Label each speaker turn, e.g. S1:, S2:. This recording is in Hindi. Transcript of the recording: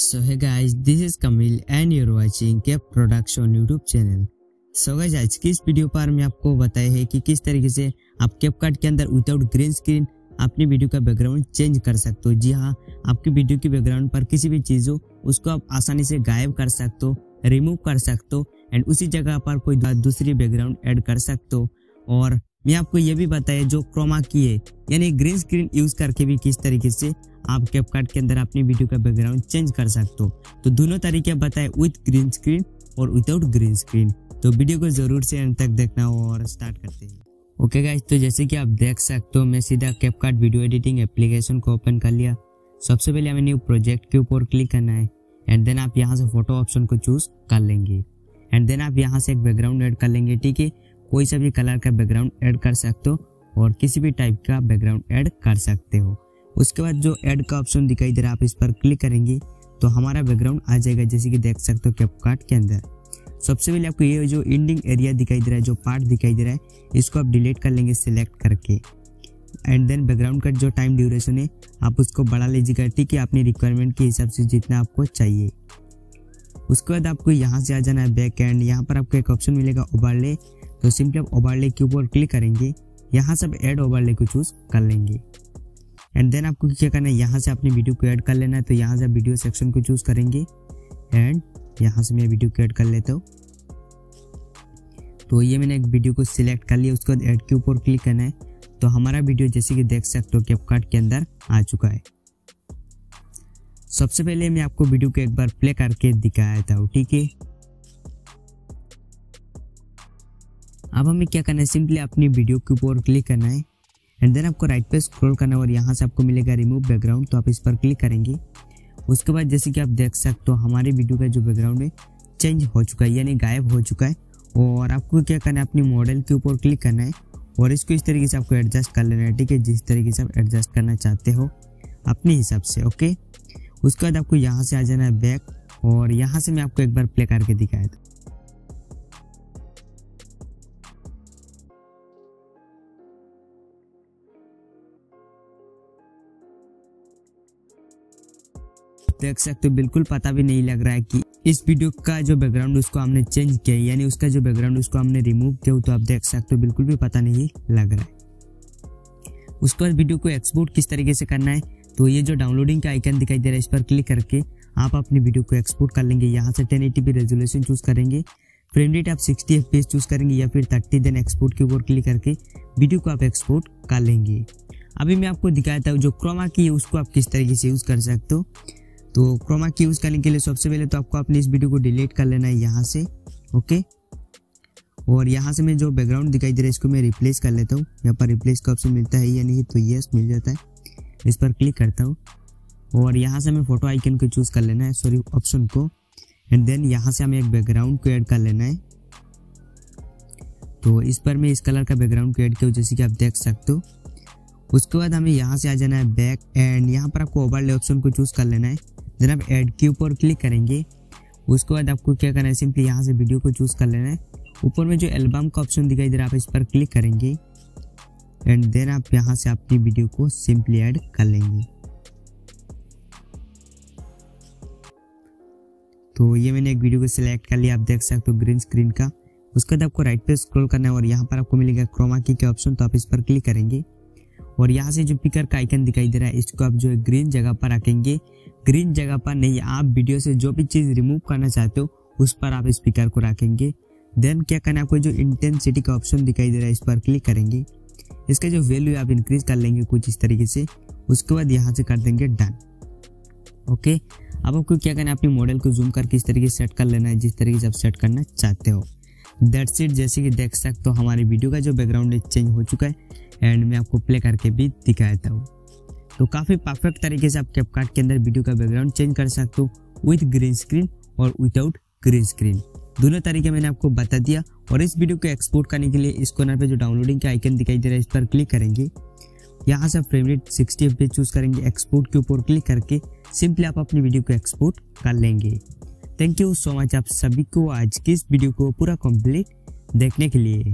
S1: So hey guys, this is Kamil and you're watching Capcut Production YouTube channel. So guys, आज की इस वीडियो पर मैं आपको बताया है कि किस तरीके से आप कैपकट के अंदर विदाउट ग्रीन स्क्रीन अपनी वीडियो का बैकग्राउंड चेंज कर सकते हो। जी हाँ, आपकी वीडियो की बैकग्राउंड पर किसी भी चीज हो उसको आप आसानी से गायब कर सकते हो, रिमूव कर सकते हो एंड उसी जगह पर कोई दूसरी बैकग्राउंड ऐड कर सकते हो। और मैं आपको ये भी बताया जो क्रोमा की है यानी ग्रीन स्क्रीन यूज करके भी किस तरीके से आप कैपकट के अंदर अपनी वीडियो का बैकग्राउंड चेंज कर सकते हो। तो दोनों तरीके बताए, विद ग्रीन स्क्रीन और विदाउट ग्रीन स्क्रीन। तो वीडियो को जरूर से अंत तक देखना और स्टार्ट करते हैं। ओके गाइस, तो जैसे कि आप देख सकते हो मैं सीधा कैपकट वीडियो एडिटिंग एप्लीकेशन को ओपन कर लिया। सबसे पहले हमें न्यू प्रोजेक्ट के ऊपर क्लिक करना है एंड देन आप यहाँ से फोटो ऑप्शन को चूज कर लेंगे एंड देन आप यहाँ से एक बैकग्राउंड ऐड कर लेंगे। ठीक है, कोई सा भी कलर का बैकग्राउंड ऐड कर सकते हो और किसी भी टाइप का बैकग्राउंड ऐड कर सकते हो। उसके बाद जो ऐड का ऑप्शन दिखाई दे रहा है आप इस पर क्लिक करेंगे तो हमारा बैकग्राउंड आ जाएगा, जैसे कि देख सकते हो कैपकट के अंदर। सबसे पहले आपको ये जो एंडिंग एरिया दिखाई दे रहा है, जो पार्ट दिखाई दे रहा है, इसको आप डिलीट कर लेंगे सिलेक्ट करके एंड देन बैकग्राउंड का जो टाइम ड्यूरेशन है आप उसको बढ़ा लीजिएगा। ठीक है, अपनी रिक्वायरमेंट के हिसाब से जितना आपको चाहिए। उसके बाद आपको यहाँ से आ जाना है बैक एंड यहाँ पर आपको एक ऑप्शन मिलेगा ओवरले। तो सिंपली आप ओवरले के ऊपर क्लिक करेंगे, यहाँ से ऐड ओवरले को चूज कर लेंगे एंड देन आपको क्या करना है, यहाँ से अपनी वीडियो को ऐड कर लेना है। तो यहाँ से वीडियो सेक्शन को चूज करेंगे एंड यहाँ से मैं वीडियो को ऐड कर लेता हूँ। तो ये मैंने एक वीडियो को सिलेक्ट कर लिया, उसके बाद ऐड के ऊपर क्लिक करना है। तो हमारा वीडियो जैसे कि देख सकते हो कैपकट के अंदर आ चुका है। सबसे पहले मैं आपको वीडियो को एक बार प्ले करके दिखाया था। ठीक है, अब हमें क्या करना है, सिंपली अपनी वीडियो के ऊपर क्लिक करना है एंड देन आपको राइट पे स्क्रॉल करना है और यहाँ से आपको मिलेगा रिमूव बैकग्राउंड। तो आप इस पर क्लिक करेंगे। उसके बाद जैसे कि आप देख सकते हो हमारी वीडियो का जो बैकग्राउंड है चेंज हो चुका है यानी गायब हो चुका है। और आपको क्या करना है, अपनी मॉडल के ऊपर क्लिक करना है और इसको इस तरीके से आपको एडजस्ट कर लेना है। ठीक है, जिस तरीके से आप एडजस्ट करना चाहते हो अपने हिसाब से। ओके, उसके बाद आपको यहाँ से आ जाना है बैक और यहाँ से मैं आपको एक बार प्ले करके दिखाया था। देख सकते हो बिल्कुल पता भी नहीं लग रहा है कि इस वीडियो का जो बैकग्राउंड उसको हमने चेंज किया है यानी उसका जो बैकग्राउंड उसको हमने रिमूव किया। तो आप देख सकते हो बिल्कुल भी पता नहीं लग रहा है। उसके बाद वीडियो को एक्सपोर्ट किस तरीके से करना है, तो ये जो डाउनलोडिंग का आइकन दिखाई दे रहा है इस पर क्लिक करके आप अपनी वीडियो को एक्सपोर्ट कर लेंगे। यहाँ से 1080p रेजोल्यूशन चूज करेंगे, फ्रेम रेट आप 60 FPS चूज करेंगे या फिर 30। देन एक्सपोर्ट के ऊपर क्लिक करके वीडियो को आप एक्सपोर्ट कर लेंगे। अभी मैं आपको दिखाया था जो क्रोमा की है उसको आप किस तरीके से यूज कर सकते हो। तो क्रोमा की यूज करने के लिए सबसे पहले तो आपको अपनी इस वीडियो को डिलीट कर लेना है यहाँ से। ओके, और यहाँ से मैं जो बैकग्राउंड दिखाई दे रहा है इसको मैं रिप्लेस कर लेता हूँ। यहाँ पर रिप्लेस का ऑप्शन मिलता है या नहीं, तो यस मिल जाता है। इस पर क्लिक करता हूँ और यहाँ से हमें फोटो आइकन को चूज कर लेना है, सॉरी ऑप्शन को एंड देन यहाँ से हमें एक बैकग्राउंड को ऐड कर लेना है। तो इस पर मैं इस कलर का बैकग्राउंड को ऐड किया जैसे कि आप देख सकते हो। उसके बाद हमें यहाँ से आ जाना है बैक एंड यहाँ पर आपको ओवरले ऑप्शन को चूज कर लेना है। देन आप ऐड के ऊपर क्लिक करेंगे। उसके बाद आपको क्या करना है, सिंपली यहाँ से वीडियो को चूज कर लेना है। ऊपर में जो एल्बम का ऑप्शन दिखाई दे रहा है आप इस पर क्लिक करेंगे एंड देन आप यहाँ से अपनी वीडियो को सिंपली ऐड कर लेंगे। तो ये मैंने एक वीडियो को सिलेक्ट कर लिया, आप देख सकते हो ग्रीन स्क्रीन का। उसके बाद आपको राइट पे स्क्रॉल करना है और यहाँ पर आपको मिलेगा क्रोमा की के ऑप्शन। तो आप इस पर क्लिक करेंगे और यहाँ से जो पिकर का आइकन दिखाई दे रहा है इसको आप जो है ग्रीन जगह पर रखेंगे। ग्रीन जगह पर नहीं, आप वीडियो से जो भी चीज रिमूव करना चाहते हो उस पर आप स्पीकर को रखेंगे। देन क्या करना है, आपको जो इंटेंसिटी का ऑप्शन दिखाई दे रहा है इस पर क्लिक करेंगे। इसका जो वैल्यू आप इंक्रीज कर लेंगे कुछ इस तरीके से। उसके बाद यहाँ से कर देंगे डन। ओके, अब आपको क्या करना है, अपनी मॉडल को जूम करके इस तरीके से सेट कर लेना है जिस तरीके से आप सेट करना चाहते हो। That's it. जैसे कि देख सकते हो हमारी वीडियो का जो बैकग्राउंड है चेंज हो चुका है एंड मैं आपको प्ले करके भी दिखाता हूँ। तो काफी परफेक्ट तरीके से आप कैपकट के अंदर वीडियो का बैकग्राउंड चेंज कर सकते हो विद ग्रीन स्क्रीन और विदाउट ग्रीन स्क्रीन। दोनों तरीके मैंने आपको बता दिया। और इस वीडियो को एक्सपोर्ट करने के लिए इस कॉर्नर पे जो डाउनलोडिंग का आइकन दिखाई दे रहा है इस पर क्लिक करेंगे। यहाँ से फ्रेम रेट 60 FPS चूज करेंगे। एक्सपोर्ट के ऊपर क्लिक करके सिंपली आप अपनी वीडियो को एक्सपोर्ट कर लेंगे। थैंक यू सो मच आप सभी को आज की इस वीडियो को पूरा कंप्लीट देखने के लिए।